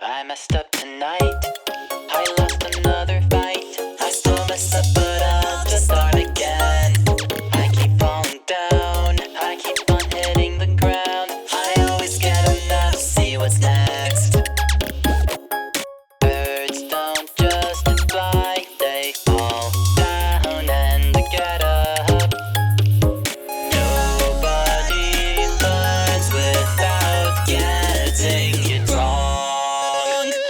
I messed up tonight. I lost another fight. I still mess up, but I'll just start again. I keep falling down. I keep on hitting the ground. I always get enough to see what's next. Birds don't just fly, they fall down and get up. Nobody learns without getting it wrong.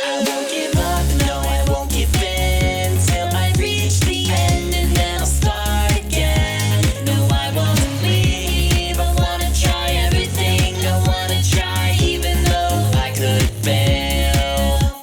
I won't give up, no I won't give in till I reach the end and then I'll start again. No I won't leave, I wanna try everything, I wanna try even though I could fail.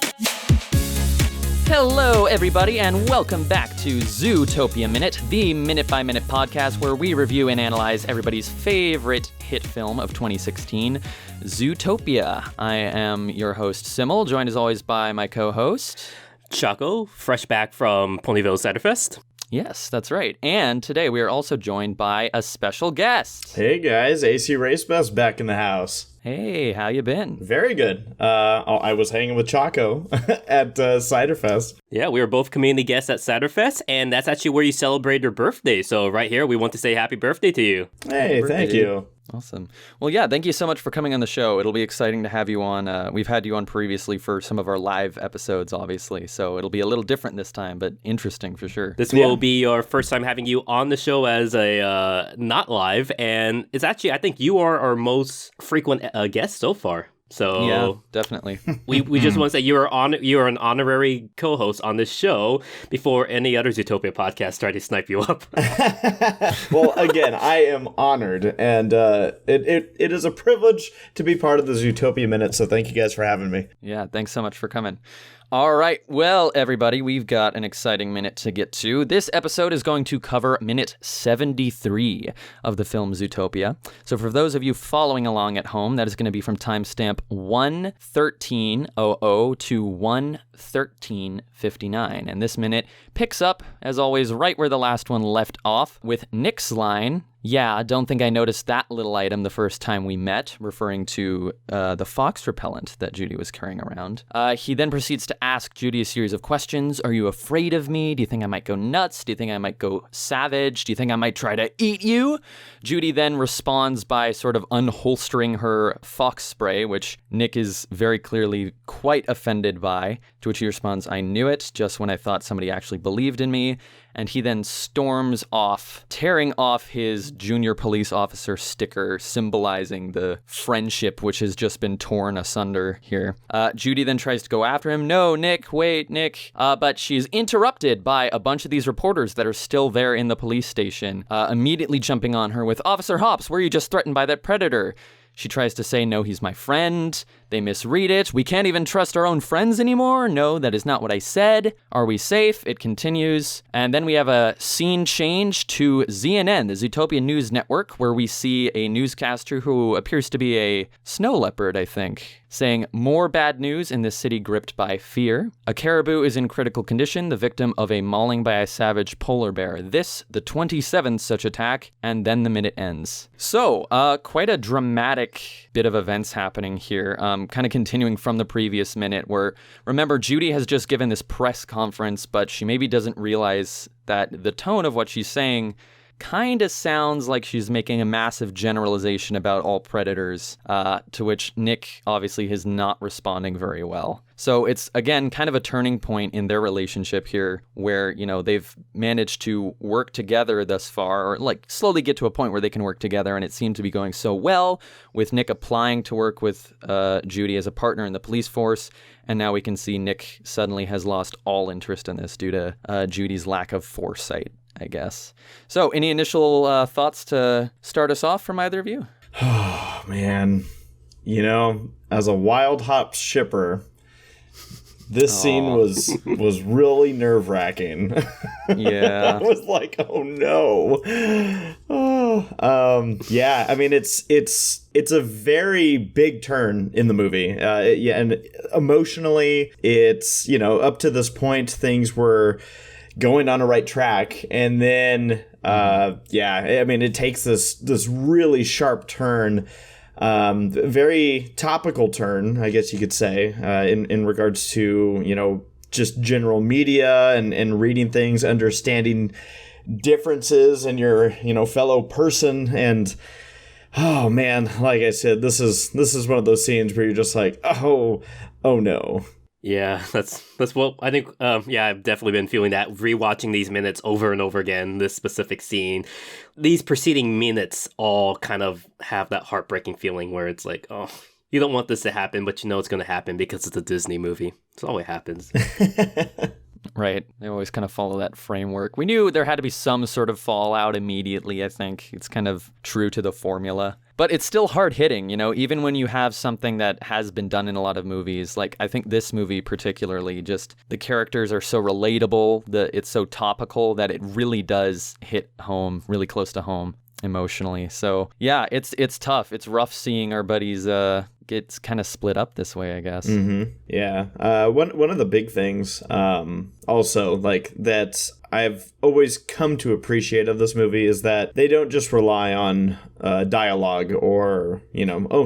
Hello, everybody, and welcome back to Zootopia Minute, the minute-by-minute podcast where we review and analyze everybody's favorite hit film of 2016, Zootopia. I am your host, Simul, joined as always by my co-host... Choco, fresh back from Ponyville Ciderfest. Yes, that's right. And today we are also joined by a special guest. Hey guys, ACRacebest back in the house. Hey, how you been? Very good. I was hanging with Choco at Ciderfest. Yeah, we were both community guests at Ciderfest, and that's actually where you celebrate your birthday. So right here, we want to say happy birthday to you. Hey, thank you. Awesome. Well, yeah, thank you so much for coming on the show. It'll be exciting to have you on. We've had you on previously for some of our live episodes, obviously, so it'll be a little different this time, but interesting for sure. This will be your first time having you on the show as a not live, and it's actually, I think you are our most frequent guest so far. So yeah, definitely. we just want to say you are an honorary co-host on this show before any other Zootopia podcast tried to snipe you up. Well, again, I am honored, and it is a privilege to be part of the Zootopia Minute, so thank you guys for having me. Yeah, thanks so much for coming. All right, well, everybody, we've got an exciting minute to get to. This episode is going to cover minute 73 of the film Zootopia. So for those of you following along at home, that is going to be from timestamp 1:13:00 to 1:13:59. And this minute picks up, as always, right where the last one left off, with Nick's line, "Yeah, don't think I noticed that little item the first time we met," referring to the fox repellent that Judy was carrying around. He then proceeds to ask Judy a series of questions. Are you afraid of me? Do you think I might go nuts? Do you think I might go savage? Do you think I might try to eat you? Judy then responds by sort of unholstering her fox spray, which Nick is very clearly quite offended by, to which he responds, "I knew it, just when I thought somebody actually believed in me." And he then storms off, tearing off his junior police officer sticker, symbolizing the friendship which has just been torn asunder here. Judy then tries to go after him. "No, Nick, wait, Nick." But she's interrupted by a bunch of these reporters that are still there in the police station, immediately jumping on her with, "Officer Hops, were you just threatened by that predator?" She tries to say, "No, he's my friend." They misread it. "We can't even trust our own friends anymore." "No, that is not what I said." "Are we safe?" It continues. And then we have a scene change to ZNN, the Zootopia News Network, where we see a newscaster who appears to be a snow leopard, I think, saying, "More bad news in this city gripped by fear. A caribou is in critical condition, the victim of a mauling by a savage polar bear. This, the 27th such attack," and then the minute ends. So, quite a dramatic bit of events happening here, kind of continuing from the previous minute where, remember, Judy has just given this press conference, but she maybe doesn't realize that the tone of what she's saying kind of sounds like she's making a massive generalization about all predators, to which Nick obviously is not responding very well. So it's, again, kind of a turning point in their relationship here where, you know, they've managed to work together thus far, or like slowly get to a point where they can work together, and it seemed to be going so well with Nick applying to work with Judy as a partner in the police force. And now we can see Nick suddenly has lost all interest in this due to Judy's lack of foresight, I guess. So, any initial thoughts to start us off from either of you? Oh, man. You know, as a Wild Hops shipper, this scene was really nerve-wracking. Yeah. I was like, oh, no. Yeah, I mean, it's a very big turn in the movie. Yeah, and emotionally, it's, you know, up to this point, things were going on a right track, and then yeah, I mean, it takes this really sharp turn Very topical turn, I guess you could say, in regards to, just general media and reading things, understanding differences in your, fellow person. And oh man, like I said, this is one of those scenes where you're just like, oh no. Yeah, that's what I think. I've definitely been feeling that, rewatching these minutes over and over again, this specific scene. These preceding minutes all kind of have that heartbreaking feeling where it's like, oh, you don't want this to happen, but you know it's going to happen because it's a Disney movie. It's always happens. Right. They always kind of follow that framework. We knew there had to be some sort of fallout immediately, I think. It's kind of true to the formula. But it's still hard-hitting, even when you have something that has been done in a lot of movies. Like, I think this movie particularly, just the characters are so relatable, it's so topical that it really does hit home, really close to home emotionally. So, yeah, it's tough. It's rough seeing our buddies get kind of split up this way, I guess. Mm-hmm. Yeah. One of the big things also, like, that I've always come to appreciate of this movie is that they don't just rely on dialogue or,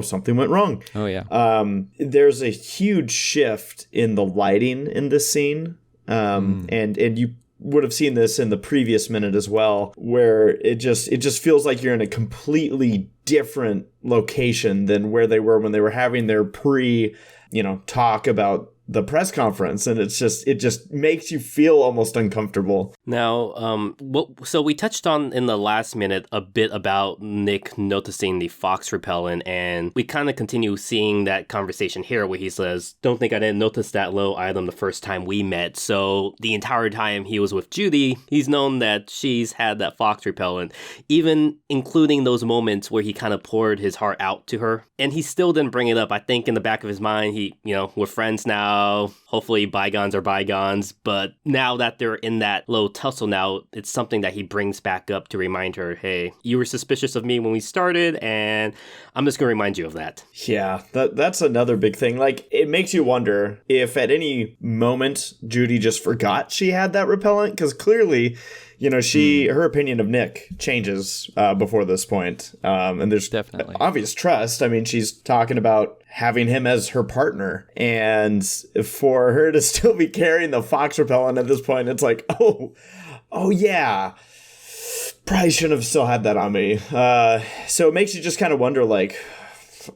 something went wrong. Oh, yeah. There's a huge shift in the lighting in this scene. And you would have seen this in the previous minute as well, where it just feels like you're in a completely different location than where they were when they were having their talk about the press conference, and it just makes you feel almost uncomfortable. Now, so we touched on in the last minute a bit about Nick noticing the fox repellent, and we kind of continue seeing that conversation here where he says, "Don't think I didn't notice that little item the first time we met." So the entire time he was with Judy, he's known that she's had that fox repellent, even including those moments where he kind of poured his heart out to her, and he still didn't bring it up. I think in the back of his mind, we're friends now. Hopefully bygones are bygones, but now that they're in that little tussle now, it's something that he brings back up to remind her, hey, you were suspicious of me when we started, and I'm just going to remind you of that. Yeah, that's another big thing. Like, it makes you wonder if at any moment Judy just forgot she had that repellent, because clearly, her opinion of Nick changes before this point. And there's definitely obvious trust. I mean, she's talking about having him as her partner, and for her to still be carrying the fox repellent at this point, it's like, oh yeah, probably shouldn't have still had that on me. So it makes you just kind of wonder, like,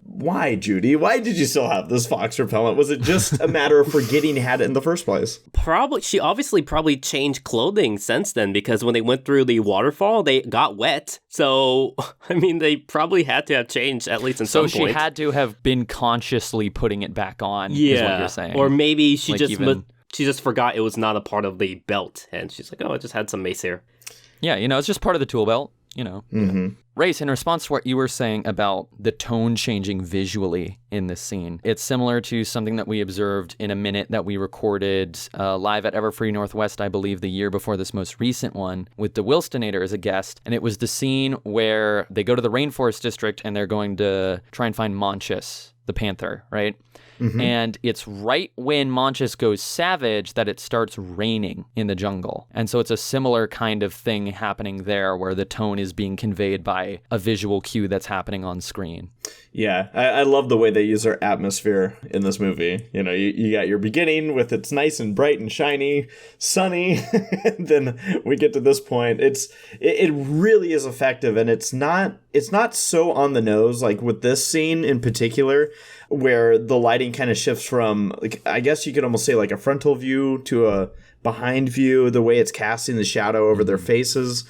why, Judy? Why did you still have this fox repellent? Was it just a matter of forgetting you had it in the first place? Probably. She obviously probably changed clothing since then, because when they went through the waterfall, they got wet. So, I mean, they probably had to have changed at least in some point. So she had to have been consciously putting it back on, is what you're saying. Or maybe she just forgot it was not a part of the belt, and she's like, oh, I just had some mace here. Yeah, it's just part of the tool belt. Mm-hmm. Race, in response to what you were saying about the tone changing visually in this scene, it's similar to something that we observed in a minute that we recorded live at Everfree Northwest, I believe, the year before this most recent one, with the Wilstonator as a guest. And it was the scene where they go to the Rainforest District and they're going to try and find Monchus, the panther, right? Mm-hmm. And it's right when Monchus goes savage that it starts raining in the jungle. And so it's a similar kind of thing happening there, where the tone is being conveyed by a visual cue that's happening on screen. Yeah, I love the way they use their atmosphere in this movie. You got your beginning with it's nice and bright and shiny, sunny, and then we get to this point. It really is effective, and it's not so on the nose, like with this scene in particular, where the lighting kind of shifts from, like, I guess you could almost say like a frontal view to a behind view, the way it's casting the shadow over their faces.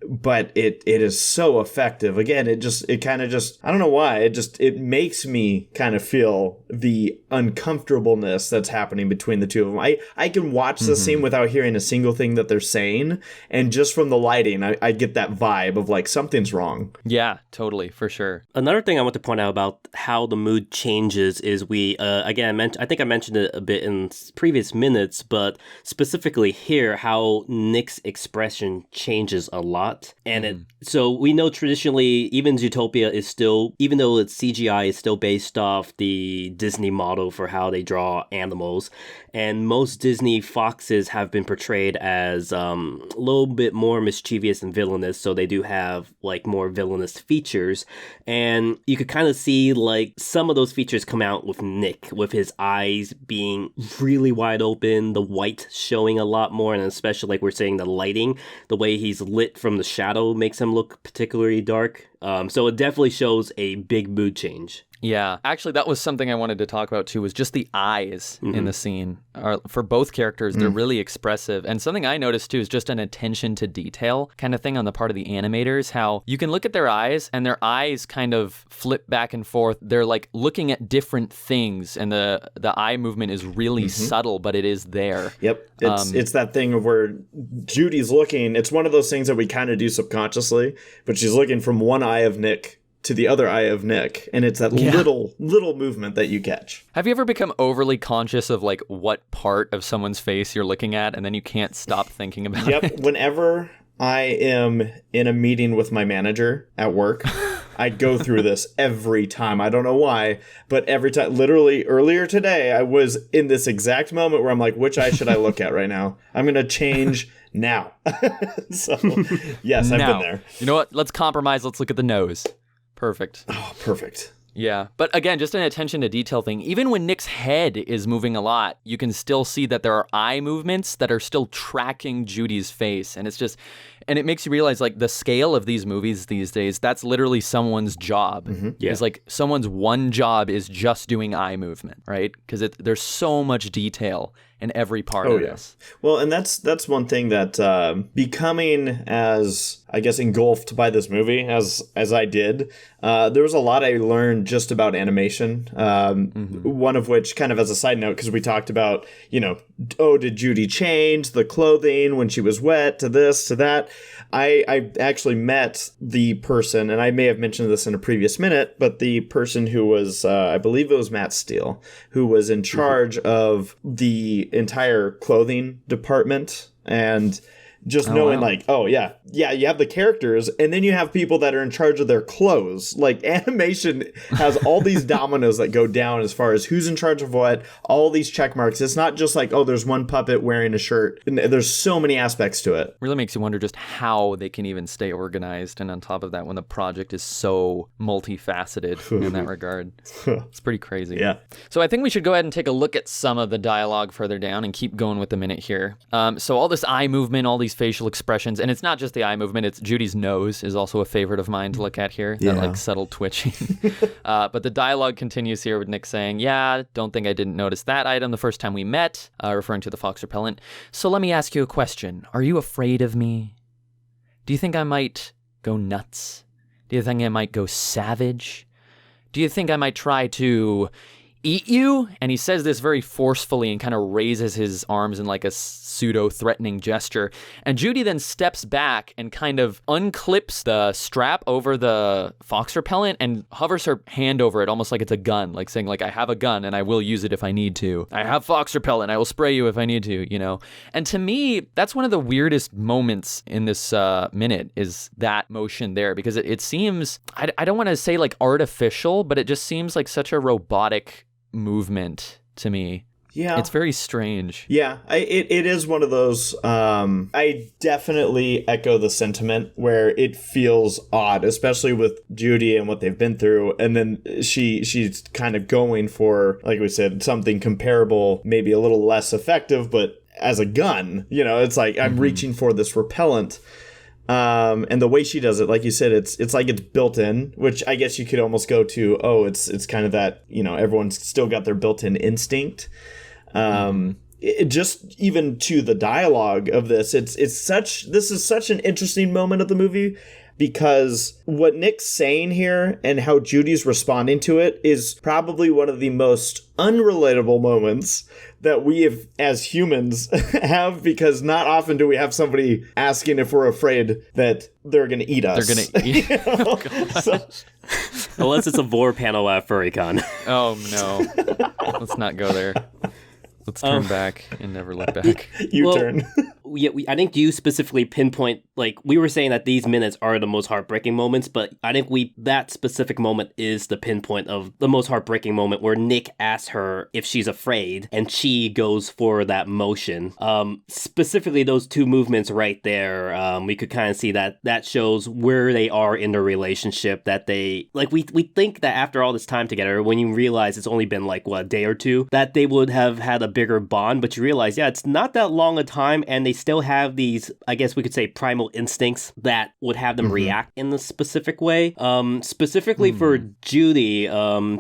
But it is so effective. Again, it kind of I don't know why, it makes me kind of feel the uncomfortableness that's happening between the two of them. I can watch the scene without hearing a single thing that they're saying, and just from the lighting, I get that vibe of like something's wrong. Yeah, totally, for sure. Another thing I want to point out about how the mood changes is we, again, I think I mentioned it a bit in previous minutes, but specifically here, how Nick's expression changes a lot. lot. And so we know traditionally, even Zootopia is still, even though it's CGI, is still based off the Disney model for how they draw animals. And most Disney foxes have been portrayed as a little bit more mischievous and villainous, so they do have like more villainous features. And you could kind of see like some of those features come out with Nick, with his eyes being really wide open, the white showing a lot more, and especially like we're saying, the lighting, the way he's lit from the shadow makes him look particularly dark. So it definitely shows a big mood change. Yeah, actually, that was something I wanted to talk about too, was just the eyes in the scene. For both characters, they're really expressive. And something I noticed too is just an attention to detail kind of thing on the part of the animators, how you can look at their eyes and their eyes kind of flip back and forth. They're like looking at different things, and the eye movement is really subtle, but it is there. Yep. It's that thing of where Judy's looking. It's one of those things that we kind of do subconsciously, but she's looking from one eye of Nick to the other eye of Nick, and it's that little movement that you catch. Have you ever become overly conscious of like what part of someone's face you're looking at, and then you can't stop thinking about it? Yep. Whenever I am in a meeting with my manager at work, I go through this every time. I don't know why, but every time. Literally earlier today, I was in this exact moment where I'm like, which eye should I look at right now? I'm going to change now. So, yes, I've been there. You know what? Let's compromise. Let's look at the nose. Perfect. Oh, perfect. Yeah. But again, just an attention to detail thing. Even when Nick's head is moving a lot, you can still see that there are eye movements that are still tracking Judy's face. And it's just, and it makes you realize like the scale of these movies these days, that's literally someone's job. Yeah. It's like someone's one job is just doing eye movement, right? Because there's so much detail in every part of this. Well, and that's one thing that becoming as, I guess, engulfed by this movie as I did, there was a lot I learned just about animation. One of which, kind of as a side note, because we talked about, did Judy change the clothing when she was wet to this, to that? I actually met the person, and I may have mentioned this in a previous minute, but the person who was, I believe it was Matt Steele, who was in charge of the entire clothing department, and just knowing like, you have the characters, and then you have people that are in charge of their clothes. Like, animation has all these dominoes that go down as far as who's in charge of what, all these check marks. It's not just like, there's one puppet wearing a shirt. And there's so many aspects to it. Really makes you wonder just how they can even stay organized. And on top of that, when the project is so multifaceted in that regard, it's pretty crazy. Yeah. So I think we should go ahead and take a look at some of the dialogue further down and keep going with the minute here. So all this eye movement, all these facial expressions, and it's not just the eye movement, it's Judy's nose is also a favorite of mine to look at here, that like subtle twitching. But the dialogue continues here with Nick saying, don't think I didn't notice that item the first time we met, referring to the fox repellent. So let me ask you a question. Are you afraid of me? Do you think I might go nuts? Do you think I might go savage? Do you think I might try to eat you? And he says this very forcefully and kind of raises his arms in like a pseudo-threatening gesture. And Judy then steps back and kind of unclips the strap over the fox repellent and hovers her hand over it almost like it's a gun, like saying like, I have a gun and I will use it if I need to. I have fox repellent. I will spray you if I need to, And to me, that's one of the weirdest moments in this minute is that motion there, because it seems, I don't want to say like artificial, but it just seems like such a robotic movement to me. Yeah. It's very strange. Yeah, it is one of those, I definitely echo the sentiment where it feels odd, especially with Judy and what they've been through. And then she's kind of going for, like we said, something comparable, maybe a little less effective, but as a gun, it's like I'm reaching for this repellent. And the way she does it, like you said, it's like it's built in, which I guess you could almost go to, it's kind of that, everyone's still got their built-in instinct. It just even to the dialogue of this, this is such an interesting moment of the movie, because what Nick's saying here and how Judy's responding to it is probably one of the most unrelatable moments that we have as humans have, because not often do we have somebody asking if we're afraid that they're going to eat us. They're going to eat. Unless it's a Vor panel at FurryCon. Oh, no. Let's not go there. Let's turn back and never look back. Turn. I think you specifically pinpoint, like, we were saying that these minutes are the most heartbreaking moments, but I think that specific moment is the pinpoint of the most heartbreaking moment where Nick asks her if she's afraid and she goes for that motion. Specifically those two movements right there, we could kind of see that shows where they are in their relationship, that they, like, we think that after all this time together, when you realize it's only been like, what, a day or two, that they would have had a bigger bond, but you realize, yeah, it's not that long a time, and they still have these, I guess we could say, primal instincts that would have them react in a specific way. Specifically for Judy,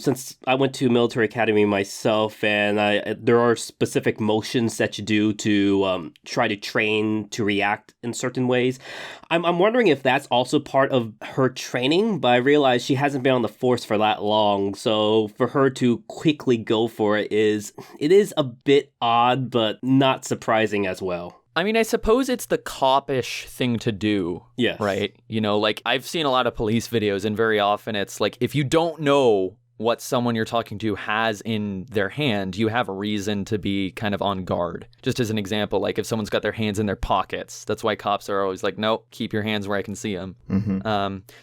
since I went to military academy myself, and there are specific motions that you do to try to train to react in certain ways. I'm wondering if that's also part of her training, but I realize she hasn't been on the force for that long, so for her to quickly go for it is a bit odd, but not surprising as well. I mean, I suppose it's the cop-ish thing to do. Yes. Right? You know, like, I've seen a lot of police videos, and very often it's like, if you don't know what someone you're talking to has in their hand, you have a reason to be kind of on guard. Just as an example, like if someone's got their hands in their pockets, that's why cops are always like, nope, keep your hands where I can see them.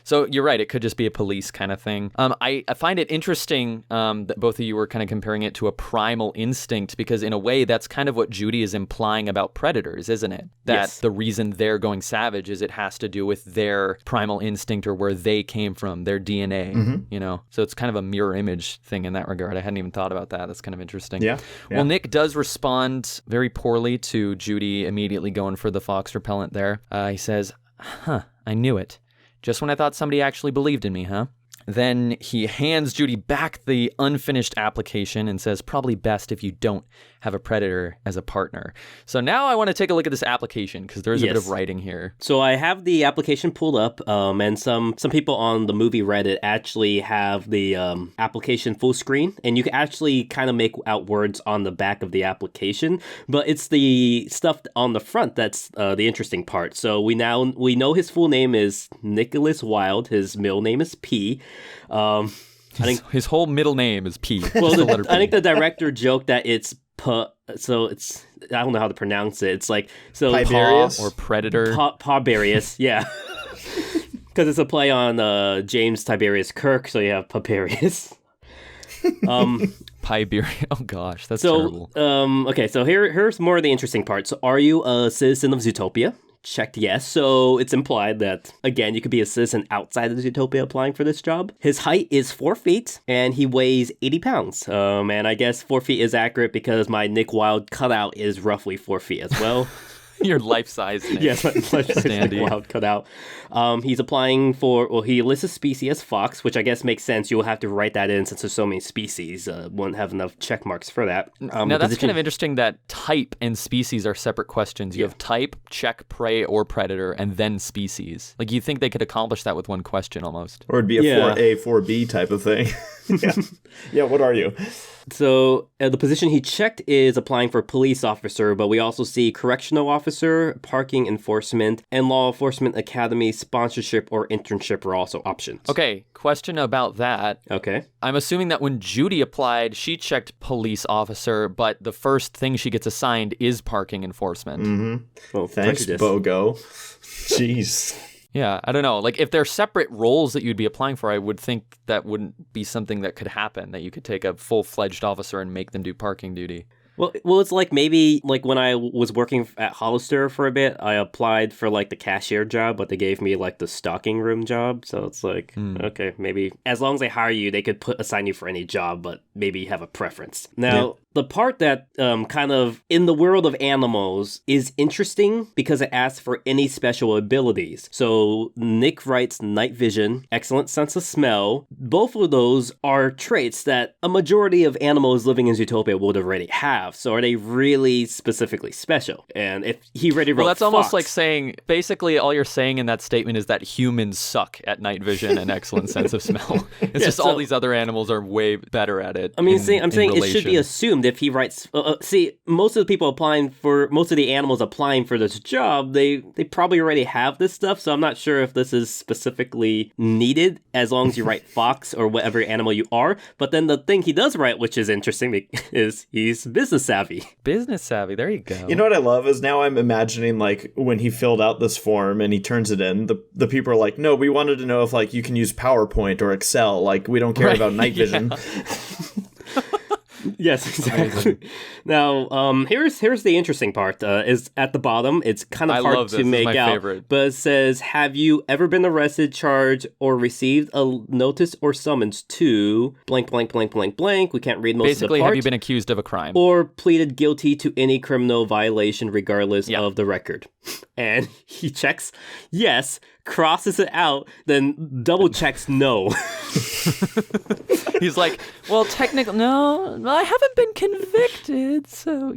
So you're right, it could just be a police kind of thing. I find it interesting that both of you were kind of comparing it to a primal instinct, because in a way that's kind of what Judy is implying about predators, isn't it? That the reason they're going savage is it has to do with their primal instinct, or where they came from, their DNA, you know? So it's kind of a mirror image thing in that regard. I hadn't even thought about that. That's kind of interesting. Yeah. Well, Nick does respond very poorly to Judy immediately going for the fox repellent there. He says, I knew it. Just when I thought somebody actually believed in me, huh? Then he hands Judy back the unfinished application and says, probably best if you don't have a predator as a partner. So now I want to take a look at this application, because there's a bit of writing here. So I have the application pulled up, and some people on the movie Reddit actually have the application full screen, and you can actually kind of make out words on the back of the application, but it's the stuff on the front that's the interesting part. So we know his full name is Nicholas Wilde. His middle name is P. I think his whole middle name is P. Well, I think the director joked that it's so it's, I don't know how to pronounce it. It's like, so Piberius or Predator. Piberius, yeah. Because it's a play on James Tiberius Kirk, so you have Piberius. Piberius. Oh gosh, that's terrible. Okay, so here's more of the interesting part. So, are you a citizen of Zootopia? Checked yes. So it's implied that, again, you could be a citizen outside of Zootopia applying for this job. His height is 4 feet and he weighs 80 pounds. And I guess 4 feet is accurate because my Nick Wilde cutout is roughly 4 feet as well. Your life-size Nick. Yes, life-size Nick Wilde cutout. He's applying for, well, he lists a species as fox, which I guess makes sense. You'll have to write that in since there's so many species. Won't have enough check marks for that. Now, that's kind of interesting that type and species are separate questions. You have type, check, prey, or predator, and then species. Like, you'd think they could accomplish that with one question almost. Or it'd be a 4A, 4B type of thing. Yeah, what are you? So the position he checked is applying for police officer, but we also see correctional officer, parking enforcement, and law enforcement academy sponsorship or internship are also options. Okay, question about that. Okay. I'm assuming that when Judy applied, she checked police officer, but the first thing she gets assigned is parking enforcement. Mm-hmm. Well, thanks, Bogo. Jeez. Yeah, I don't know. Like, if they're separate roles that you'd be applying for, I would think that wouldn't be something that could happen, that you could take a full-fledged officer and make them do parking duty. Well, it's like maybe like when I was working at Hollister for a bit, I applied for like the cashier job, but they gave me like the stocking room job. So it's like, okay, maybe as long as they hire you, they could assign you for any job, but maybe you have a preference. Now, the part that kind of in the world of animals is interesting because it asks for any special abilities. So Nick writes night vision, excellent sense of smell. Both of those are traits that a majority of animals living in Zootopia would already have. So are they really specifically special? And if he already wrote that's almost like saying, basically all you're saying in that statement is that humans suck at night vision and excellent sense of smell. It's just all these other animals are way better at it. I mean, I'm saying it should be assumed if he writes, see, most of the people most of the animals applying for this job, they probably already have this stuff, so I'm not sure if this is specifically needed as long as you write fox or whatever animal you are. But then the thing he does write, which is interesting, is he's business business savvy. Business savvy. There you go. You know what I love is now I'm imagining like when he filled out this form and he turns it in, the people are like, no, we wanted to know if like you can use PowerPoint or Excel. Like we don't care about night vision. Yes, exactly. Now, here's the interesting part. Is at the bottom. It's kind of hard to make out, favorite. But it says, "Have you ever been arrested, charged, or received a notice or summons to blank, blank, blank, blank, blank?" We can't read most Basically, of the part. have you been accused of a crime or pleaded guilty to any criminal violation, regardless of the record? And he checks yes, crosses it out, then double checks no. He's like, well, technically, no, I haven't been convicted, so,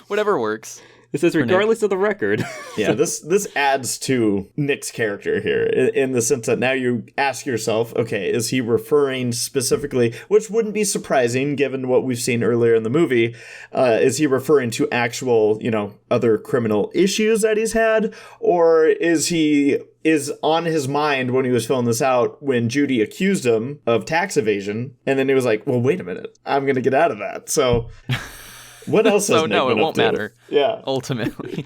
whatever works. It says regardless of the record. Yeah, this adds to Nick's character here in the sense that now you ask yourself, okay, is he referring specifically, which wouldn't be surprising given what we've seen earlier in the movie, is he referring to actual, other criminal issues that he's had, or is on his mind when he was filling this out when Judy accused him of tax evasion, and then he was like, well, wait a minute, I'm going to get out of that, so... What else? So no, it won't matter. Yeah. Ultimately,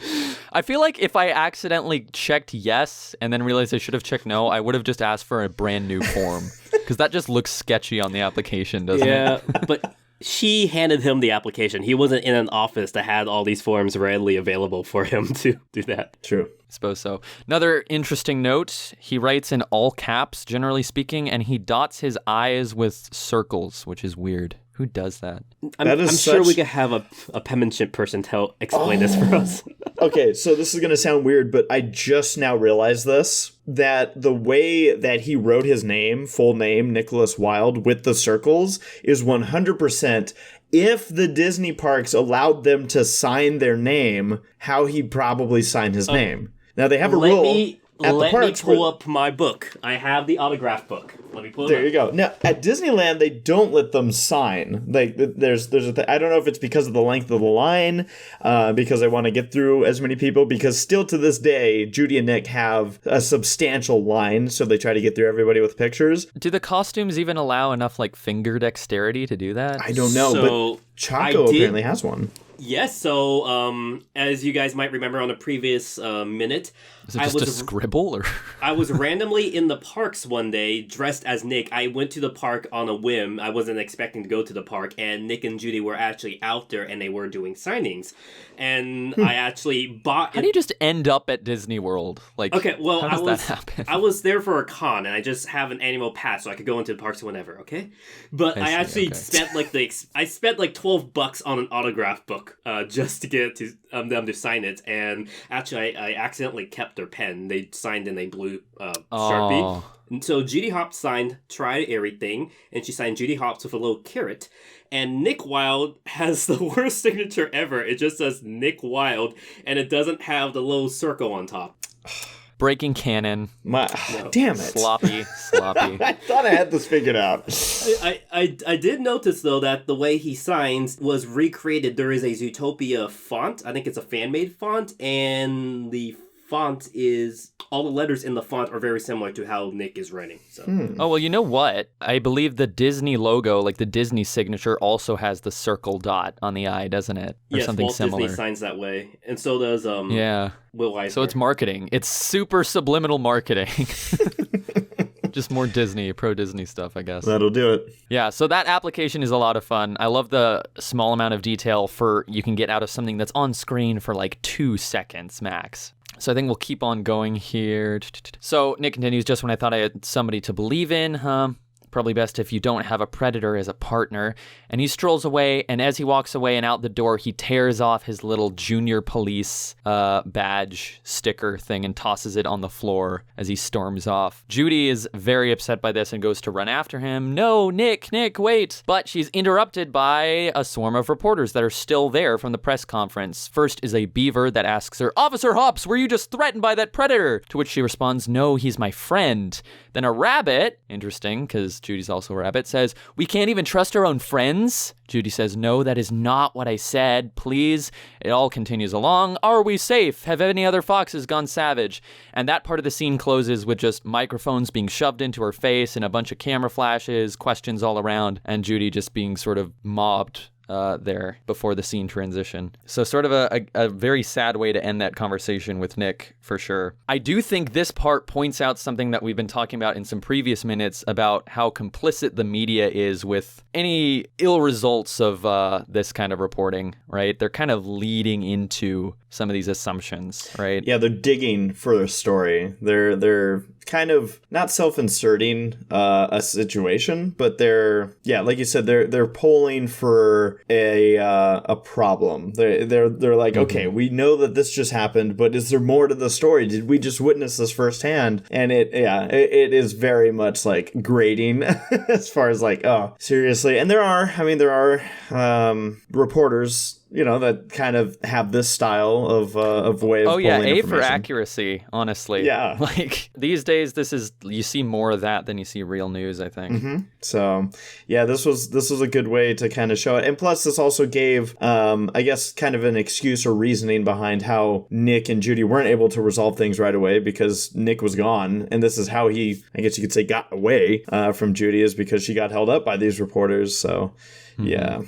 I feel like if I accidentally checked yes and then realized I should have checked no, I would have just asked for a brand new form because that just looks sketchy on the application, doesn't it? Yeah, but she handed him the application. He wasn't in an office that had all these forms readily available for him to do that. True. I suppose so. Another interesting note, he writes in all caps, generally speaking, and he dots his I's with circles, which is weird. Who does that? I'm sure we could have a penmanship person explain this for us. Okay, so this is going to sound weird, but I just now realized this, that the way that he wrote his name, full name, Nicholas Wilde, with the circles is 100% if the Disney parks allowed them to sign their name, how he probably signed his name. Now, they have a rule... Let me pull up my book. I have the autograph book. Let me pull it up. There you go. Now, at Disneyland, they don't let them sign. Like, there's I don't know if it's because of the length of the line, because they want to get through as many people, because still to this day, Judy and Nick have a substantial line, so they try to get through everybody with pictures. Do the costumes even allow enough, finger dexterity to do that? I don't know, but Choco apparently has one. Yes, so as you guys might remember on the previous minute, is it just a scribble? Or I was randomly in the parks one day dressed as Nick. I went to the park on a whim. I wasn't expecting to go to the park, and Nick and Judy were actually out there, and they were doing signings. And I actually bought... How do you just end up at Disney World? Okay, well, how does that happen? I was there for a con, and I just have an annual pass, so I could go into the parks whenever, okay? But I actually spent spent 12 bucks on an autograph book just to get to them to sign it, and actually I accidentally kept their pen. They signed in a blue Sharpie. And so Judy Hopps signed Try Everything, and she signed Judy Hopps with a little carrot. And Nick Wilde has the worst signature ever. It just says Nick Wilde, and it doesn't have the little circle on top. Breaking canon. Damn it. Sloppy. I thought I had this figured out. I did notice, though, that the way he signs was recreated. There is a Zootopia font. I think it's a fan-made font, and the font is... all the letters in the font are very similar to how Nick is writing. So. Oh, well, you know what? I believe the Disney logo, the Disney signature, also has the circle dot on the eye, doesn't it? Or something Walt similar. Disney signs that way. And so does Will Eisner. So it's marketing. It's super subliminal marketing. Just more Disney, pro-Disney stuff, I guess. That'll do it. Yeah, so that application is a lot of fun. I love the small amount of detail you can get out of something that's on screen for 2 seconds max. So I think we'll keep on going here. So Nick continues, just when I thought I had somebody to believe in, probably best if you don't have a predator as a partner. And he strolls away, and as he walks away and out the door, he tears off his little junior police badge sticker thing and tosses it on the floor as he storms off. Judy is very upset by this and goes to run after him. No, Nick, wait! But she's interrupted by a swarm of reporters that are still there from the press conference. First is a beaver that asks her, "Officer Hopps, were you just threatened by that predator?" To which she responds, "No, he's my friend." Then a rabbit, interesting, because Judy's also a rabbit, says, "We can't even trust our own friends?" Judy says, "No, that is not what I said. Please." It all continues along. "Are we safe? Have any other foxes gone savage?" And that part of the scene closes with just microphones being shoved into her face and a bunch of camera flashes, questions all around, and Judy just being sort of mobbed there before the scene transition. So sort of a very sad way to end that conversation with Nick, for sure. I do think this part points out something that we've been talking about in some previous minutes about how complicit the media is with any ill results of this kind of reporting, right? They're kind of leading into some of these assumptions, right? Yeah, they're digging for a story. They're kind of not self-inserting a situation, but they're like you said, they're polling for a problem. They're like, okay, we know that this just happened, but is there more to the story? Did we just witness this firsthand? And it is very much like grating as far as like, oh, seriously. And there are reporters, that kind of have this style of way of polling A information. for accuracy, honestly. Yeah. Like, these days, you see more of that than you see real news, I think. Mm-hmm. So, yeah, this was a good way to kind of show it. And plus, this also gave, I guess, kind of an excuse or reasoning behind how Nick and Judy weren't able to resolve things right away because Nick was gone. And this is how he, I guess you could say, got away from Judy, is because she got held up by these reporters. So... yeah.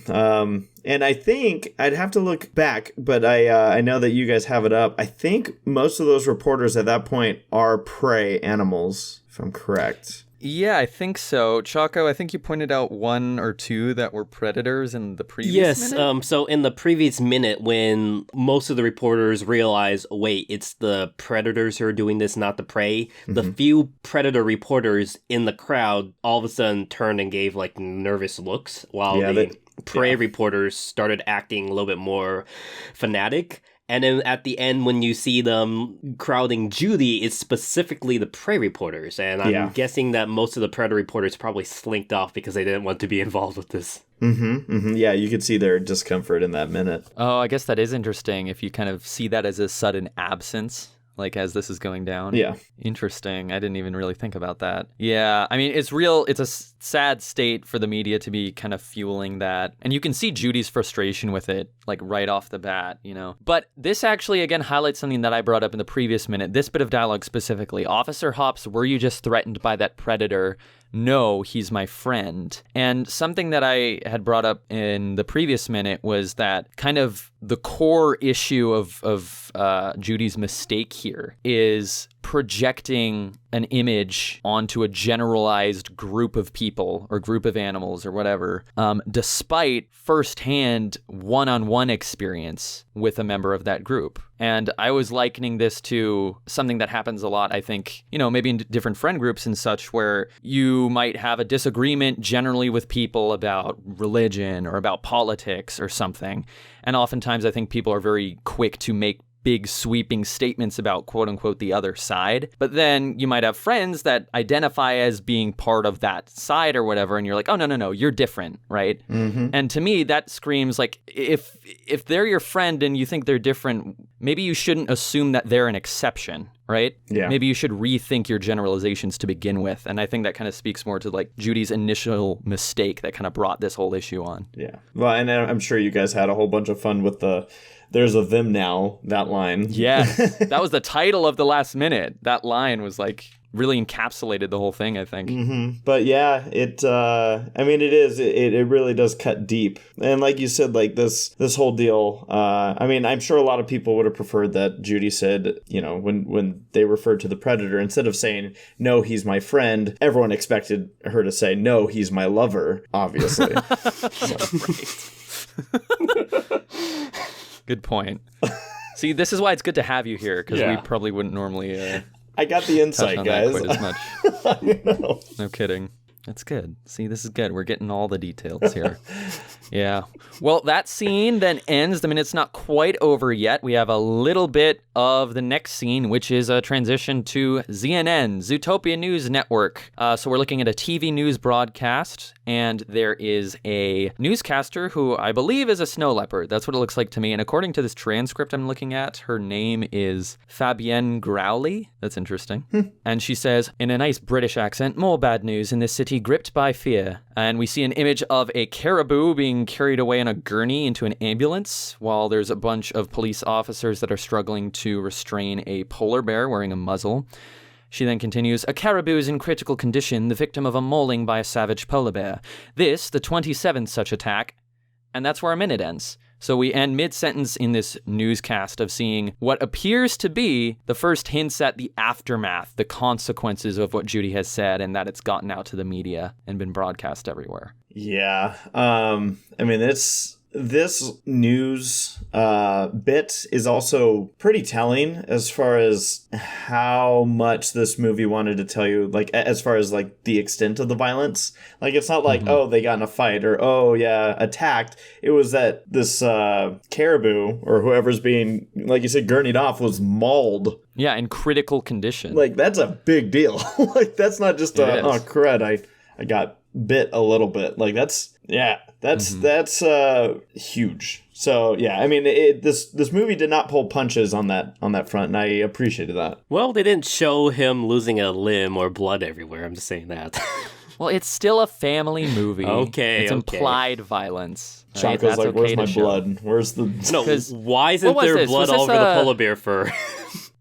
And I think I'd have to look back, but I know that you guys have it up. I think most of those reporters at that point are prey animals, if I'm correct. Yeah, I think so. Choco, I think you pointed out one or two that were predators in the previous minute? So in the previous minute, when most of the reporters realize, wait, it's the predators who are doing this, not the prey, the few predator reporters in the crowd all of a sudden turned and gave like nervous looks, while the prey reporters started acting a little bit more fanatic. And then at the end, when you see them crowding Judy, it's specifically the prey reporters. And I'm guessing that most of the predator reporters probably slinked off because they didn't want to be involved with this. Yeah, you could see their discomfort in that minute. Oh, I guess that is interesting if you kind of see that as a sudden absence. Like, as this is going down. Yeah. Interesting. I didn't even really think about that. Yeah. I mean, it's a sad state for the media to be kind of fueling that. And you can see Judy's frustration with it, like, right off the bat, But this actually, again, highlights something that I brought up in the previous minute. This bit of dialogue specifically. Officer Hops, were you just threatened by that predator? No, he's my friend. And something that I had brought up in the previous minute was that kind of the core issue of Judy's mistake here is projecting an image onto a generalized group of people or group of animals or whatever, despite firsthand one-on-one experience with a member of that group. And I was likening this to something that happens a lot, I think, maybe in different friend groups and such, where you might have a disagreement generally with people about religion or about politics or something. And oftentimes I think people are very quick to make big sweeping statements about quote unquote the other side. But then you might have friends that identify as being part of that side or whatever, and you're like, oh, no, you're different, right? And to me, that screams like, if they're your friend and you think they're different, maybe you shouldn't assume that they're an exception, right? Yeah. Maybe you should rethink your generalizations to begin with. And I think that kind of speaks more to like Judy's initial mistake that kind of brought this whole issue on. Yeah. Well, and I'm sure you guys had a whole bunch of fun with there's a them now, that line. Yes. That was the title of the last minute. That line was like really encapsulated the whole thing, I think. But yeah, it really does cut deep. And like you said, like this whole deal, I'm sure a lot of people would have preferred that Judy said, when they referred to the predator, instead of saying, no, he's my friend, everyone expected her to say, no, he's my lover, obviously. Good point. See, this is why it's good to have you here, because we probably wouldn't normally I got the insight, guys. Quite as much. I know. No kidding. That's good. See, this is good. We're getting all the details here. Yeah. Well, that scene then ends. The minute's not quite over yet. We have a little bit of the next scene, which is a transition to ZNN, Zootopia News Network. So we're looking at a TV news broadcast, and there is a newscaster who I believe is a snow leopard. That's what it looks like to me. And according to this transcript I'm looking at, her name is Fabienne Growley. That's interesting. And she says, in a nice British accent, more bad news in this city gripped by fear. And we see an image of a caribou being carried away on a gurney into an ambulance, while there's a bunch of police officers that are struggling to restrain a polar bear wearing a muzzle. She then continues, a caribou is in critical condition, the victim of a mauling by a savage polar bear. This, the 27th such attack. And that's where our minute ends. So we end mid-sentence in this newscast of seeing what appears to be the first hints at the aftermath, the consequences of what Judy has said, and that it's gotten out to the media and been broadcast everywhere. Yeah. I mean, this news bit is also pretty telling as far as how much this movie wanted to tell you, like, as far as, like, the extent of the violence. Like, it's not like, oh, they got in a fight, or, oh, yeah, attacked. It was that this caribou, or whoever's being, like you said, gurneyed off, was mauled. Yeah, in critical condition. Like, that's a big deal. Like, that's not just oh, crud, I got bit a little bit. Like, that's huge. So yeah, I mean, this movie did not pull punches on that front, and I appreciated that. Well, they didn't show him losing a limb or blood everywhere. I'm just saying that. Well, it's still a family movie. Okay, it's implied violence. Right? Choco's like, okay, where's my blood? Where's the... No, why isn't there blood all over the polar bear fur?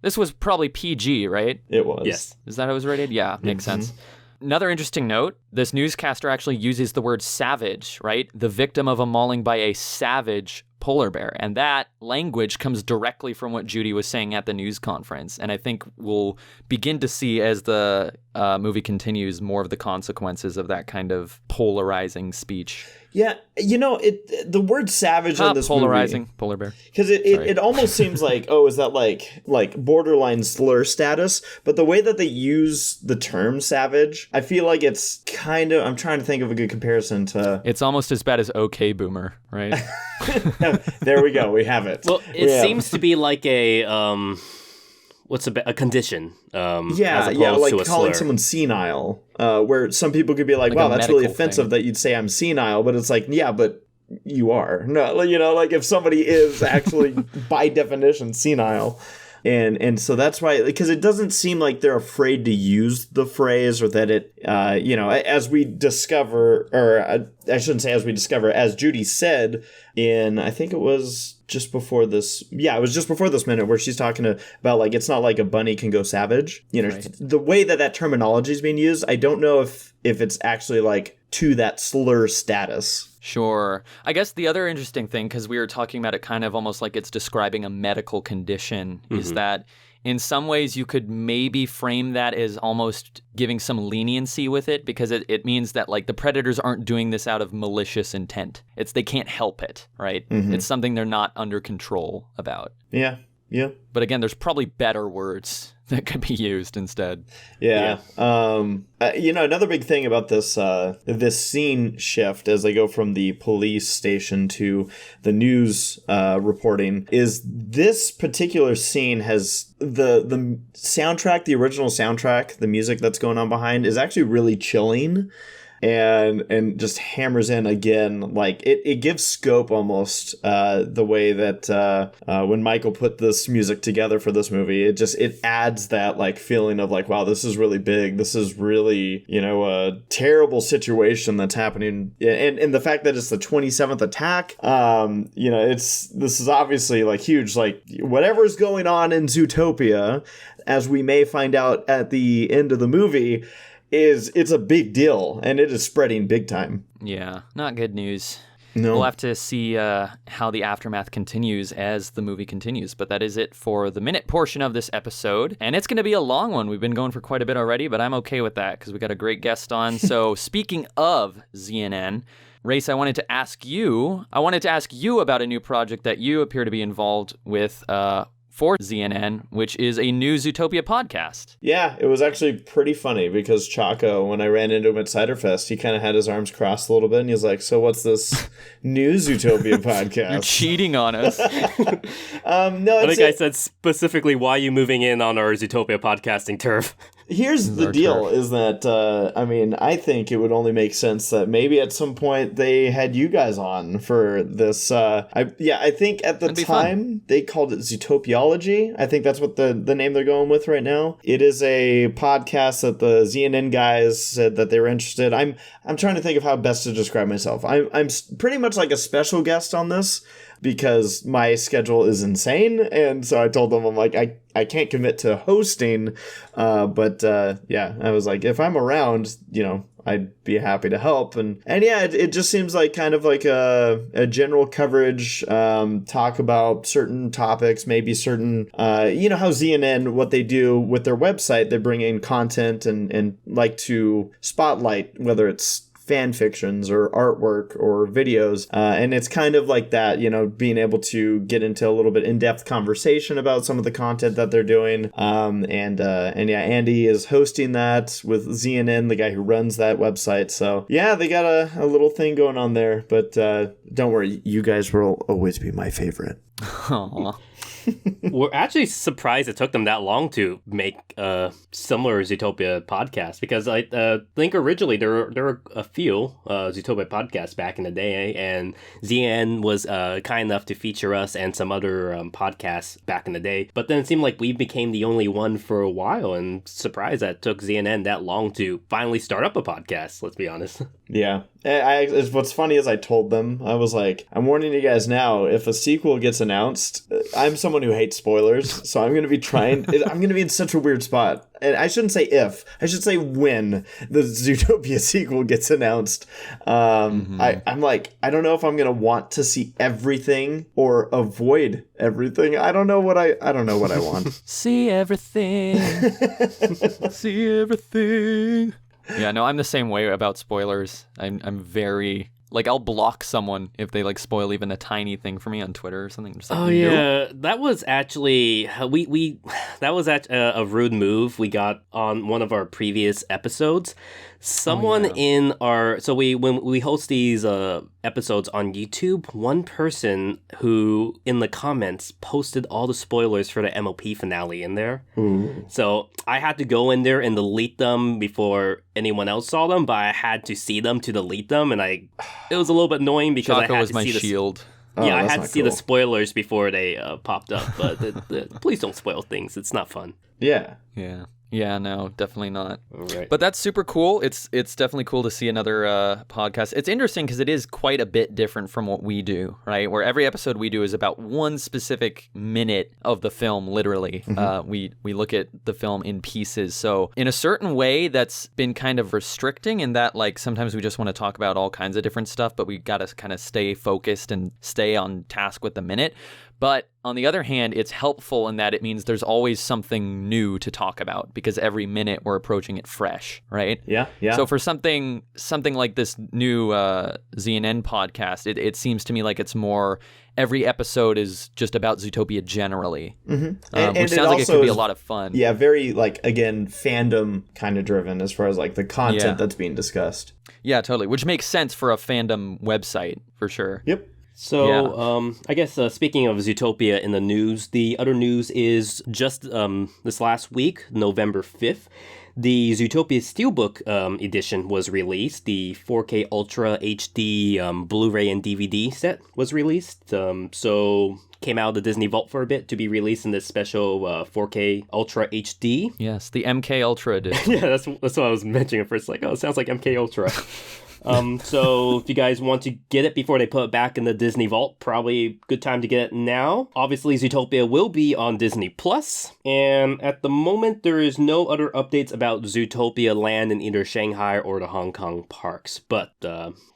This was probably PG, right? It was. Yes. Is that how it was rated? Yeah, makes sense. Another interesting note, this newscaster actually uses the word savage, right? The victim of a mauling by a savage polar bear. And that language comes directly from what Judy was saying at the news conference. And I think we'll begin to see, as the movie continues, more of the consequences of that kind of polarizing speech. Yeah, you know, the word savage in this polarizing movie, polar bear, because it almost seems like, oh, is that like borderline slur status? But the way that they use the term savage, I feel like it's kind of, I'm trying to think of a good comparison to... It's almost as bad as OK Boomer, right? There we go, we have it. Well, it seems to be like a... What's a condition? Yeah, like calling someone senile, where some people could be like, wow, that's really offensive that you'd say I'm senile, but it's like, yeah, but you are. No, you know, like if somebody is actually by definition senile. And so that's why, because it doesn't seem like they're afraid to use the phrase, or that it, as we discover, or I shouldn't say as we discover, as Judy said in, I think it was just before this, it was just before this minute, where she's talking about, like, it's not like a bunny can go savage. You know, right. The way that terminology is being used, I don't know if it's actually, like, to that slur status. Sure. I guess the other interesting thing, because we were talking about it kind of almost like it's describing a medical condition, is that in some ways you could maybe frame that as almost giving some leniency with it, because it means that, like, the predators aren't doing this out of malicious intent. They can't help it, right? It's something they're not under control about. Yeah. Yeah. But again, there's probably better words that could be used instead. Yeah. Another big thing about this scene shift as they go from the police station to the news reporting is this particular scene has the soundtrack, the original soundtrack, the music that's going on behind is actually really chilling. And just hammers in again, like it gives scope almost the way that when Michael put this music together for this movie, it adds that, like, feeling of like, wow, this is really big, this is really, a terrible situation that's happening, and the fact that it's the 27th attack, this is obviously, like, huge, like whatever's going on in Zootopia, as we may find out at the end of the movie, it's a big deal, and it is spreading big time. Yeah, not good news. No. We'll have to see how the aftermath continues as the movie continues. But that is it for the minute portion of this episode. And it's going to be a long one. We've been going for quite a bit already, but I'm okay with that because we got a great guest on. So speaking of ZNN, Race, I wanted to ask you about a new project that you appear to be involved with for ZNN, which is a new Zootopia podcast. Yeah, it was actually pretty funny because Choco, when I ran into him at Cider Fest, he kind of had his arms crossed a little bit, and he was like, so what's this new Zootopia podcast? You're cheating on us. No, I think I said specifically, why are you moving in on our Zootopia podcasting turf? Here's the deal, is that, I think it would only make sense that maybe at some point they had you guys on for this. I think at the time they called it Zootopiology. I think that's what the name they're going with right now. It is a podcast that the ZNN guys said that they were interested. I'm trying to think of how best to describe myself. I'm pretty much like a special guest on this. because my schedule is insane. And so I told them, I'm like, I can't commit to hosting. But I was like, if I'm around, I'd be happy to help. And yeah, it just seems like kind of like a general coverage, talk about certain topics, maybe certain, how ZNN, what they do with their website, they bring in content and like to spotlight, whether it's fan fictions or artwork or videos. And it's kind of like that, being able to get into a little bit in-depth conversation about some of the content that they're doing. And Andy is hosting that with ZNN, the guy who runs that website. So yeah, they got a little thing going on there, but don't worry, you guys will always be my favorite. Aww. We're actually surprised it took them that long to make a similar Zootopia podcast, because I think originally there were a few Zootopia podcasts back in the day, and ZN was kind enough to feature us and some other podcasts back in the day. But then it seemed like we became the only one for a while, and surprised that it took ZNN that long to finally start up a podcast, let's be honest. Yeah. What's funny is I told them, I was like, I'm warning you guys now, if a sequel gets announced, I'm someone who hates spoilers, so I'm going to be I'm going to be in such a weird spot. And I shouldn't say if, I should say when the Zootopia sequel gets announced. I'm like, I don't know if I'm going to want to see everything or avoid everything. I don't know what I want. See everything. See everything. Yeah, no, I'm the same way about spoilers. I'm very, I'll block someone if they, spoil even a tiny thing for me on Twitter or something. Just yeah, that was actually, that was a rude move we got on one of our previous episodes. Someone in our, so when we host these episodes on YouTube, one person who in the comments posted all the spoilers for the MLP finale in there. Ooh. So I had to go in there and delete them before anyone else saw them, but I had to see them to delete them, and it was a little bit annoying because Choco I had was to my see shield. I had to see the spoilers before they popped up, but please don't spoil things. It's not fun. Yeah. Yeah, no, definitely not. Right. But that's super cool. It's definitely cool to see another podcast. It's interesting because it is quite a bit different from what we do, right? Where every episode we do is about one specific minute of the film, literally. Mm-hmm. We look at the film in pieces. So in a certain way, that's been kind of restricting in that, sometimes we just want to talk about all kinds of different stuff, but we got to kind of stay focused and stay on task with the minute. But on the other hand, it's helpful in that it means there's always something new to talk about because every minute we're approaching it fresh, right? Yeah. So for something like this new ZNN podcast, it seems to me like it's more every episode is just about Zootopia generally, which sounds like it could be a lot of fun. Yeah, very again fandom kind of driven as far as the content that's being discussed. Yeah, totally. Which makes sense for a fandom website for sure. Yep. So, I guess speaking of Zootopia in the news, the other news is just this last week, November 5th, the Zootopia Steelbook edition was released. The 4K Ultra HD Blu-ray and DVD set was released. So came out of the Disney Vault for a bit to be released in this special 4K Ultra HD. Yes, the MK Ultra edition. Yeah, that's what I was mentioning at first. It sounds like MK Ultra. So if you guys want to get it before they put it back in the Disney Vault, probably a good time to get it now. Obviously, Zootopia will be on Disney Plus, and at the moment, there is no other updates about Zootopia Land in either Shanghai or the Hong Kong parks. But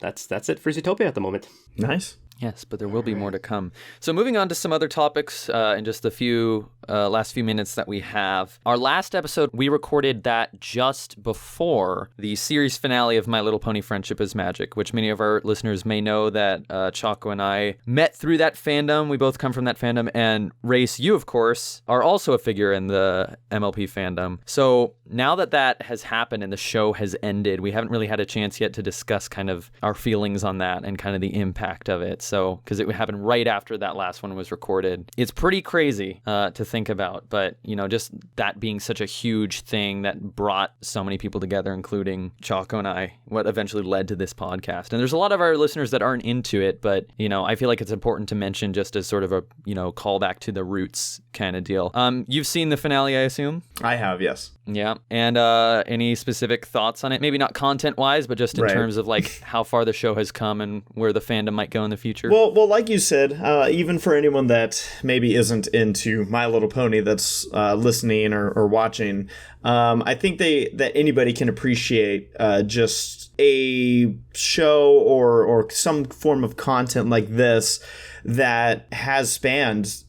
that's it for Zootopia at the moment. Nice. Yes, but there will be more to come. So moving on to some other topics in just the last few minutes that we have. Our last episode, we recorded that just before the series finale of My Little Pony Friendship is Magic, which many of our listeners may know that Choco and I met through that fandom. We both come from that fandom. And Race, you, of course, are also a figure in the MLP fandom. So now that has happened and the show has ended, we haven't really had a chance yet to discuss kind of our feelings on that and kind of the impact of it. So, because it happened right after that last one was recorded. It's pretty crazy to think about, but, just that being such a huge thing that brought so many people together, including Choco and I, what eventually led to this podcast. And there's a lot of our listeners that aren't into it, but, I feel like it's important to mention just as sort of a, callback to the roots kind of deal. You've seen the finale, I assume? I have, yes. Yeah. And any specific thoughts on it? Maybe not content-wise, but just in terms of how far the show has come and where the fandom might go in the future? future. Well, like you said, even for anyone that maybe isn't into My Little Pony that's listening or watching, I think that anybody can appreciate just a show or some form of content like this that has spanned,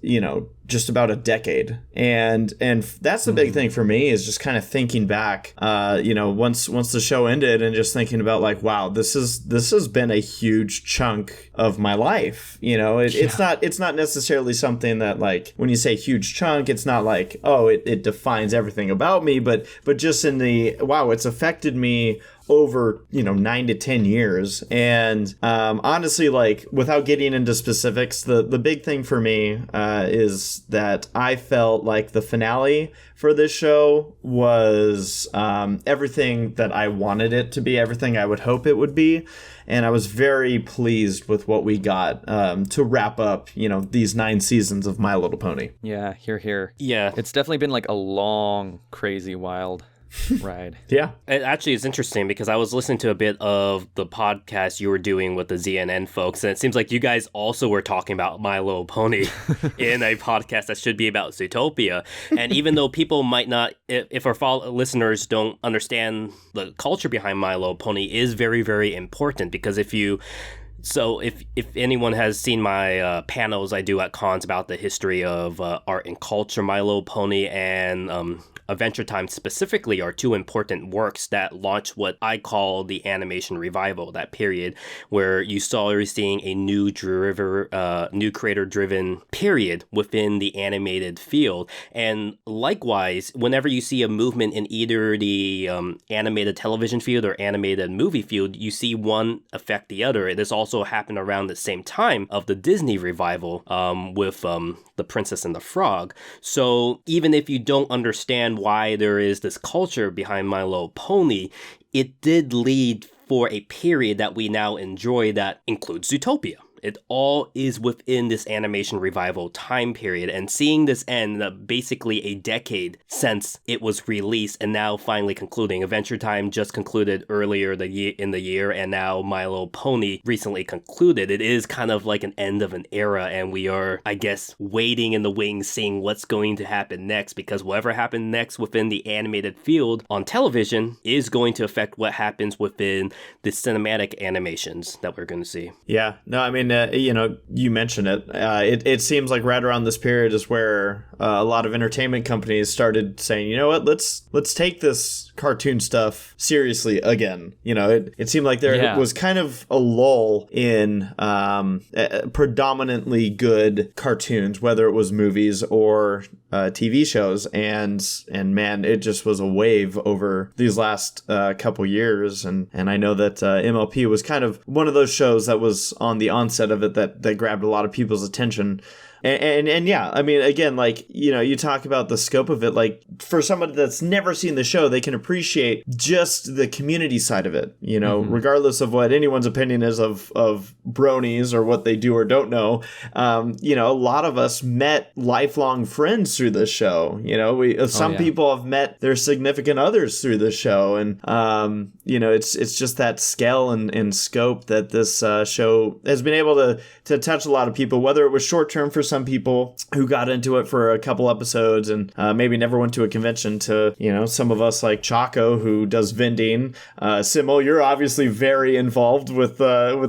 just about a decade. And that's the big thing for me, is just kind of thinking back, once the show ended, and just thinking about like, wow, this has been a huge chunk of my life. It's not necessarily something that, like, when you say huge chunk, it's not like, oh, it defines everything about me, but just in the, wow, it's affected me over 9 to 10 years. And honestly, like, without getting into specifics, the big thing for me is that I felt like the finale for this show was everything that I wanted it to be, everything I would hope it would be. And I was very pleased with what we got to wrap up, these 9 seasons of My Little Pony. Yeah, here. Yeah. It's definitely been like a long, crazy, wild ride. Yeah. It actually is interesting because I was listening to a bit of the podcast you were doing with the ZNN folks, and it seems like you guys also were talking about My Little Pony in a podcast that should be about Zootopia. And even though people might not, if our listeners don't understand the culture behind My Little Pony, is very, very important, because if anyone has seen my panels I do at cons about the history of art and culture, My Little Pony and Adventure Time specifically are 2 important works that launched what I call the animation revival, that period where you started seeing a new creator-driven period within the animated field. And likewise, whenever you see a movement in either the animated television field or animated movie field, you see one affect the other. This also happened around the same time of the Disney revival with The Princess and the Frog. So even if you don't understand why there is this culture behind My Little Pony, it did lead for a period that we now enjoy that includes Zootopia. It all is within this animation revival time period, and seeing this end basically a decade since it was released and now finally concluding. Adventure Time just concluded earlier in the year, and now My Little Pony recently concluded. It is kind of like an end of an era, and we are, I guess, waiting in the wings, seeing what's going to happen next, because whatever happens next within the animated field on television is going to affect what happens within the cinematic animations that we're going to see. Yeah. No, I mean, you mentioned it. It seems like right around this period is where a lot of entertainment companies started saying, you know what, let's take this cartoon stuff seriously again. It seemed like there was kind of a lull in predominantly good cartoons, whether it was movies or TV shows, and man, it just was a wave over these last couple years, and I know that MLP was kind of one of those shows that was on the onset of it that grabbed a lot of people's attention. And yeah, I mean, again, like, you talk about the scope of it, like, for somebody that's never seen the show, they can appreciate just the community side of it, regardless of what anyone's opinion is of Bronies or what they do or don't know. A lot of us met lifelong friends through this show. Some people have met their significant others through this show. And, it's just that scale and scope that this show has been able to touch a lot of people, whether it was short term for some people who got into it for a couple episodes and maybe never went to a convention, to some of us like Choco, who does vending. Simul, you're obviously very involved with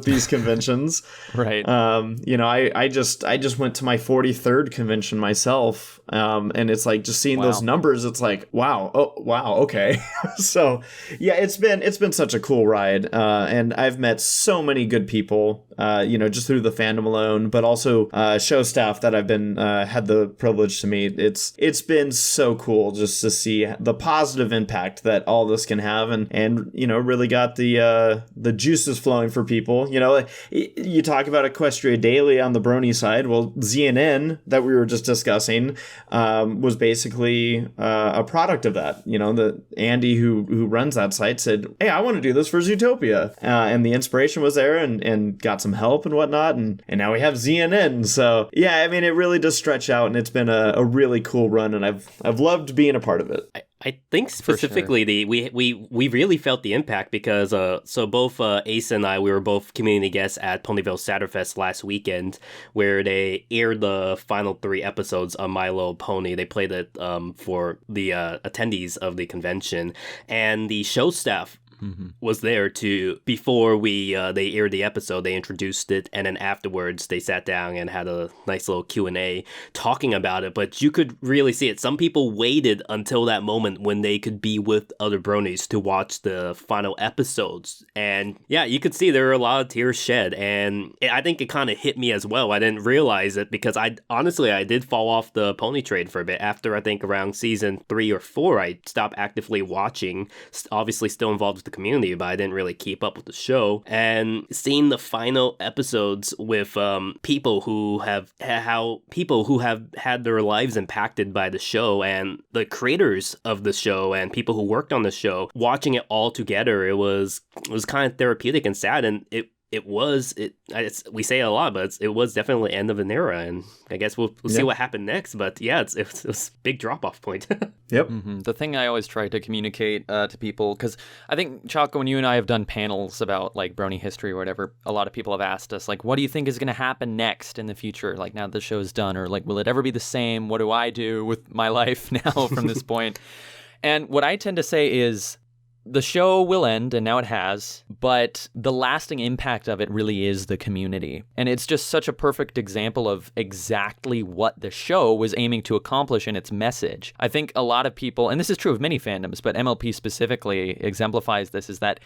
these conventions, right? I just went to my 43rd convention myself, and it's like just seeing those numbers. It's like wow, okay. So yeah, it's been such a cool ride, and I've met so many good people, just through the fandom alone, but also show staff that I've been had the privilege to meet. It's been so cool just to see the positive impact that all this can have, and really got the juices flowing for people. You talk about Equestria Daily on the Brony side. Well, ZNN that we were just discussing was basically a product of that. The Andy who runs that site said, hey, I want to do this for Zootopia, and the inspiration was there, and got some help and whatnot, and now we have ZNN. So yeah, I mean, it really does stretch out, and it's been a really cool run, and I've loved being a part of it. I think specifically we really felt the impact because so both Ace and I, we were both community guests at Ponyville Satterfest last weekend, where they aired the final 3 episodes of My Little Pony. They played it for the attendees of the convention, and the show staff was there to, before they aired the episode, they introduced it, and then afterwards they sat down and had a nice little Q&A talking about it. But you could really see it. Some people waited until that moment when they could be with other bronies to watch the final episodes, and yeah, you could see there were a lot of tears shed, and I think it kind of hit me as well. I didn't realize it because I did fall off the pony trade for a bit. After I think around season 3 or 4, I stopped actively watching, obviously still involved with the community, but I didn't really keep up with the show. And seeing the final episodes with people who have had their lives impacted by the show, and the creators of the show and people who worked on the show, watching it all together, it was kind of therapeutic and sad, and we say it a lot, but it was definitely the end of an era, and I guess we'll see what happened next. But yeah, it was a big drop-off point. Yep. The thing I always try to communicate to people, because I think, Choco, when you and I have done panels about like Brony history or whatever, a lot of people have asked us, like, what do you think is going to happen next in the future? Like, now that the show is done, or like, will it ever be the same? What do I do with my life now from this point? And what I tend to say is, the show will end, and now it has, but the lasting impact of it really is the community. And it's just such a perfect example of exactly what the show was aiming to accomplish in its message. I think a lot of people, and this is true of many fandoms, but MLP specifically exemplifies this, is that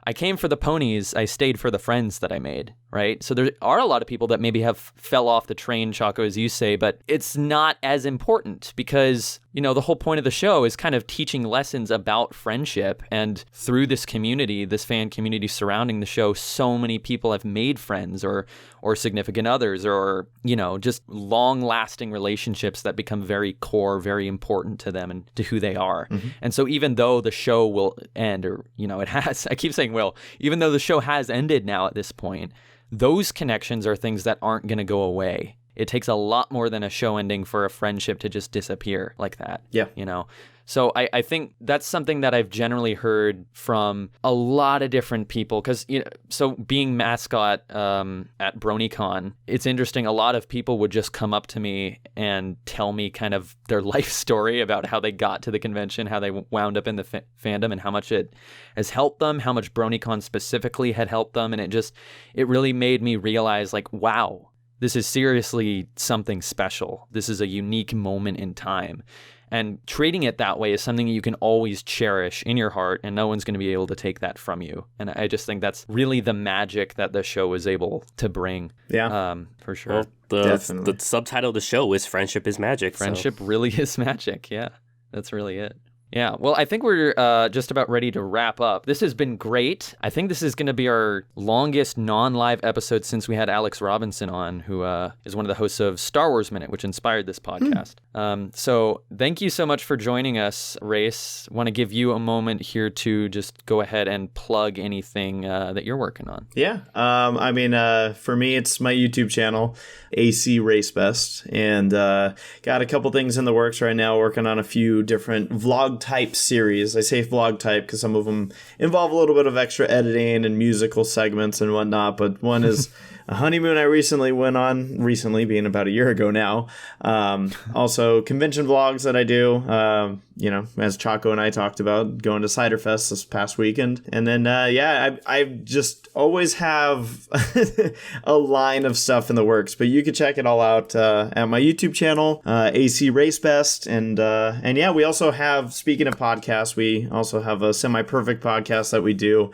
I came for the ponies, I stayed for the friends that I made, right? So there are a lot of people that maybe have fell off the train, Choco, as you say, but it's not as important because, you know, the whole point of the show is kind of teaching lessons about friendship. And through this community, this fan community surrounding the show, so many people have made friends or significant others, or, you know, just long-lasting relationships that become very core, very important to them and to who they are. And so even though the show will end, or, you know, it has, I keep saying will, even though the show has ended now at this point, those connections are things that aren't going to go away. It takes a lot more than a show ending for a friendship to just disappear like that. Yeah. You know? So I think that's something that I've generally heard from a lot of different people, because, you know, so being mascot at BronyCon, it's interesting. A lot of people would just come up to me and tell me kind of their life story about how they got to the convention, how they wound up in the fandom, and how much it has helped them, how much BronyCon specifically had helped them. And it really made me realize, like, wow, this is seriously something special. This is a unique moment in time. And treating it that way is something you can always cherish in your heart, and no one's going to be able to take that from you. And I just think that's really the magic that the show was able to bring. Yeah, for sure. Well, the subtitle of the show is "Friendship is Magic." Friendship really is magic. Yeah, that's really it. Yeah, well, I think we're just about ready to wrap up. This has been great. I think this is going to be our longest non-live episode since we had Alex Robinson on, who is one of the hosts of Star Wars Minute, which inspired this podcast. So thank you so much for joining us, Race. Want to give you a moment here to just go ahead and plug anything that you're working on. Yeah, I mean, for me, it's my YouTube channel, ACRacebest, and got a couple things in the works right now, working on a few different vlog type series. I say vlog type because some of them involve a little bit of extra editing and musical segments and whatnot, but one is a honeymoon I recently went on, being about a year ago now. Also convention vlogs that I do, you know, as Choco and I talked about, going to Ciderfest this past weekend. And then, I just always have a line of stuff in the works, but you can check it all out at my YouTube channel, ACRacebest. And yeah, we also have, speaking of podcasts, we also have a semi-perfect podcast that we do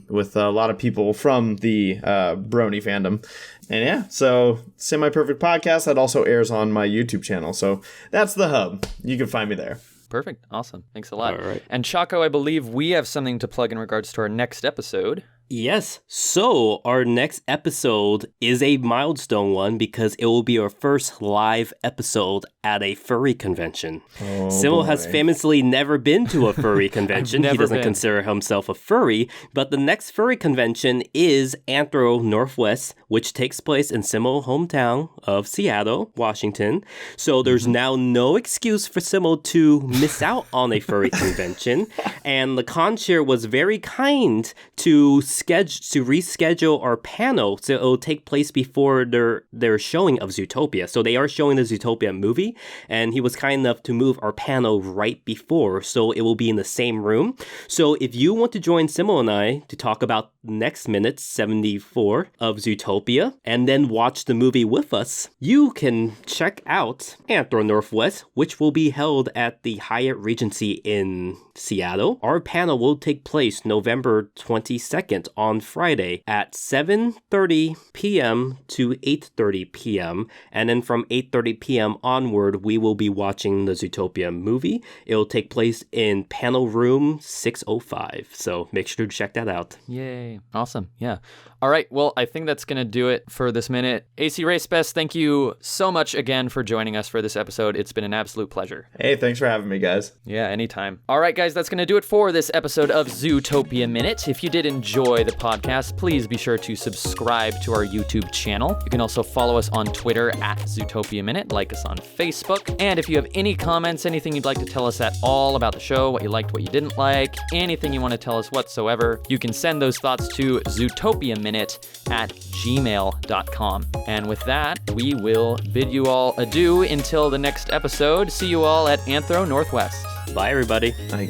with a lot of people from the Brony fandom. And yeah, so semi-perfect podcast that also airs on my YouTube channel. So that's the hub. You can find me there. Perfect. Awesome. Thanks a lot. All right. And Choco, I believe we have something to plug in regards to our next episode. Yes. So our next episode is a milestone one because it will be our first live episode at a furry convention. Simul has famously never been to a furry convention. He doesn't consider himself a furry, but the next furry convention is Anthro Northwest, which takes place in Simul's hometown of Seattle, Washington. So there's now no excuse for Simul to miss out on a furry convention. And the con chair was very kind to reschedule our panel so it'll take place before their showing of Zootopia. So they are showing the Zootopia movie, and he was kind enough to move our panel right before, so it will be in the same room. So if you want to join Simul and I to talk about next minute 74 of Zootopia and then watch the movie with us, you can check out Anthro Northwest, which will be held at the Hyatt Regency in Seattle. Our panel will take place November 22nd on Friday at 7:30 p.m. to 8:30 p.m. And then from 8:30 p.m. onward, we will be watching the Zootopia movie. It'll take place in panel room 605. So make sure to check that out. Yay. Awesome. Yeah. All right. Well, I think that's going to do it for this minute. ACRacebest, thank you so much again for joining us for this episode. It's been an absolute pleasure. Hey, thanks for having me, guys. Yeah, anytime. All right, guys, that's going to do it for this episode of Zootopia Minute. If you did enjoy the podcast, please be sure to subscribe to our YouTube channel. You can also follow us on Twitter at Zootopia Minute, like us on Facebook. And if you have any comments, anything you'd like to tell us at all about the show, what you liked, what you didn't like, anything you want to tell us whatsoever, you can send those thoughts to zootopiaminute@gmail.com. And with that, we will bid you all adieu until the next episode. See you all at Anthro Northwest. Bye, everybody. I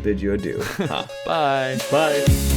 bid you adieu. Bye. Bye.